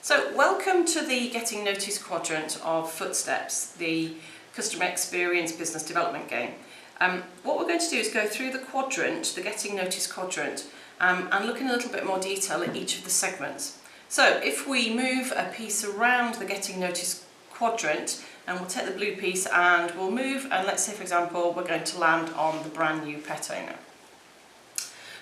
So welcome to the Getting Noticed quadrant of Footsteps, the customer experience business development game. What we're going to do is go through the quadrant, the Getting Noticed quadrant, and look in a little bit more detail at each of the segments. So if we move a piece around the Getting Noticed quadrant, and we'll take the blue piece and we'll move, and let's say for example we're going to land on the brand new pet owner.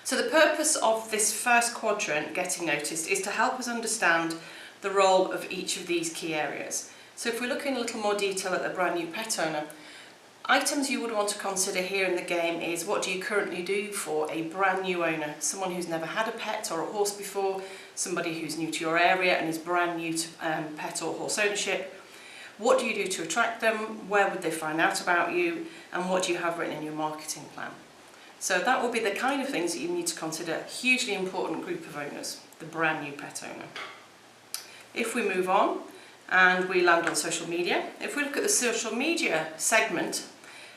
So the purpose of this first quadrant, Getting Noticed, is to help us understand the role of each of these key areas. So if we look in a little more detail at the brand new pet owner, items you would want to consider here in the game is what do you currently do for a brand new owner, someone who's never had a pet or a horse before, somebody who's new to your area and is brand new to pet or horse ownership. What do you do to attract them, where would they find out about you, and what do you have written in your marketing plan? So that will be the kind of things that you need to consider. Hugely important group of owners, the brand new pet owner. If we move on and we land on social media, if we look at the social media segment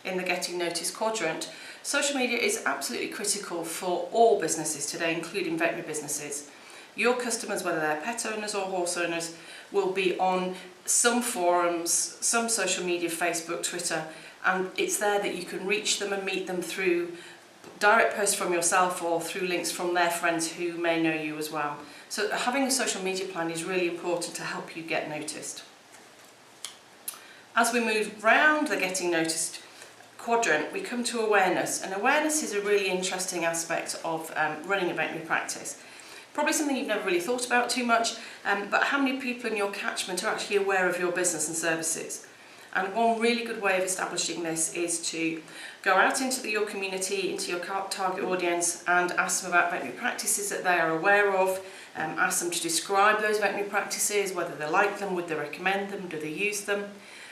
in the Getting Noticed quadrant, social media is absolutely critical for all businesses today, including veterinary businesses. Your customers, whether they're pet owners or horse owners, will be on some forums, some social media, Facebook, Twitter, and it's there that you can reach them and meet them through direct posts from yourself or through links from their friends who may know you as well. So having a social media plan is really important to help you get noticed. As we move round the Getting Noticed quadrant, we come to awareness, and awareness is a really interesting aspect of running a veterinary practice. Probably something you've never really thought about too much, but how many people in your catchment are actually aware of your business and services? And one really good way of establishing this is to go out into your community, into your target audience, and ask them about veterinary practices that they are aware of. Ask them to describe those veterinary practices, whether they like them, would they recommend them, do they use them?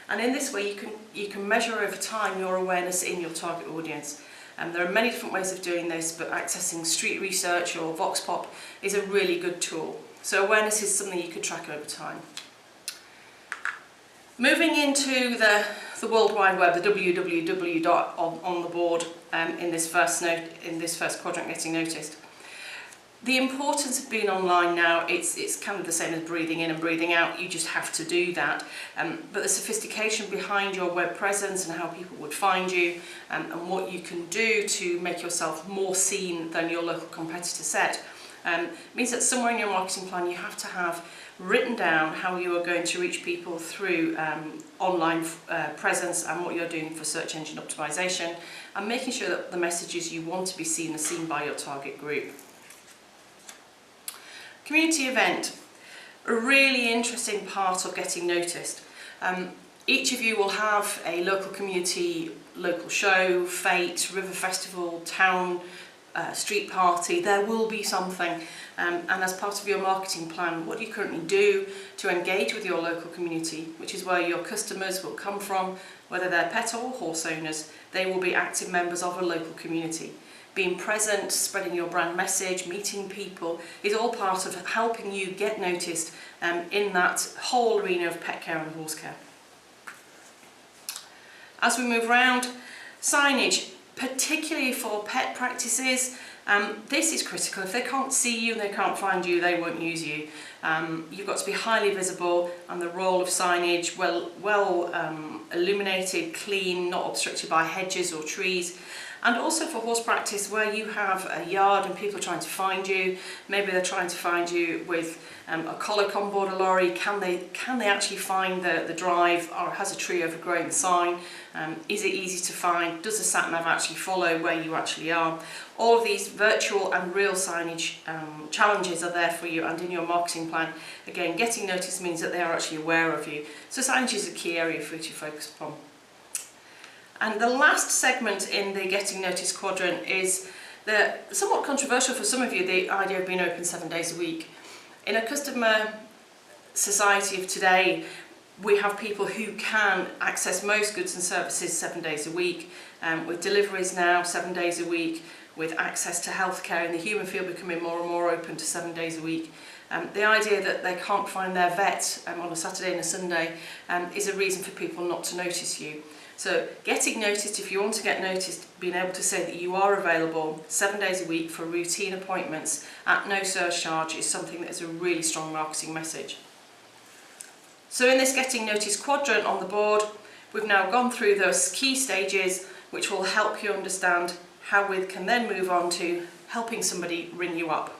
And in this way you can measure over time your awareness in your target audience. There are many different ways of doing this, but accessing street research or Vox Pop is a really good tool. So awareness is something you could track over time. Moving into the World Wide Web, the www on the board in this first quadrant, Getting Noticed. The importance of being online now, it's kind of the same as breathing in and breathing out, you just have to do that. But the sophistication behind your web presence and how people would find you and what you can do to make yourself more seen than your local competitor set means that somewhere in your marketing plan you have to have written down how you are going to reach people through online presence and what you're doing for search engine optimization, and making sure that the messages you want to be seen are seen by your target group. Community event, a really interesting part of Getting Noticed. Each of you will have a local community, local show, fete, river festival, town, street party. There will be something, and as part of your marketing plan, what do you currently do to engage with your local community, which is where your customers will come from, whether they're pet or horse owners. They will be active members of a local community. Being present, spreading your brand message, meeting people is all part of helping you get noticed in that whole arena of pet care and horse care. As we move around, signage, particularly for pet practices, this is critical. If they can't see you and they can't find you, they won't use you. You've got to be highly visible, and the role of signage well illuminated, clean, not obstructed by hedges or trees. And also for horse practice, where you have a yard and people are trying to find you, maybe they're trying to find you with a collar on board a lorry, can they actually find the drive, or has a tree overgrown sign? Is it easy to find? Does the sat nav actually follow where you actually are? All of these virtual and real signage challenges are there for you and in your marketing plan. Again, Getting Noticed means that they are actually aware of you. So signage is a key area for you to focus upon. And the last segment in the Getting Noticed quadrant is the somewhat controversial for some of you, the idea of being open 7 days a week. In a customer society of today, we have people who can access most goods and services 7 days a week, with deliveries now 7 days a week, with access to healthcare in the human field becoming more and more open to 7 days a week. The idea that they can't find their vet on a Saturday and a Sunday is a reason for people not to notice you. So getting noticed, if you want to get noticed, being able to say that you are available 7 days a week for routine appointments at no surcharge is something that is a really strong marketing message. So in this getting noticed quadrant on the board, we've now gone through those key stages which will help you understand how we can then move on to helping somebody ring you up.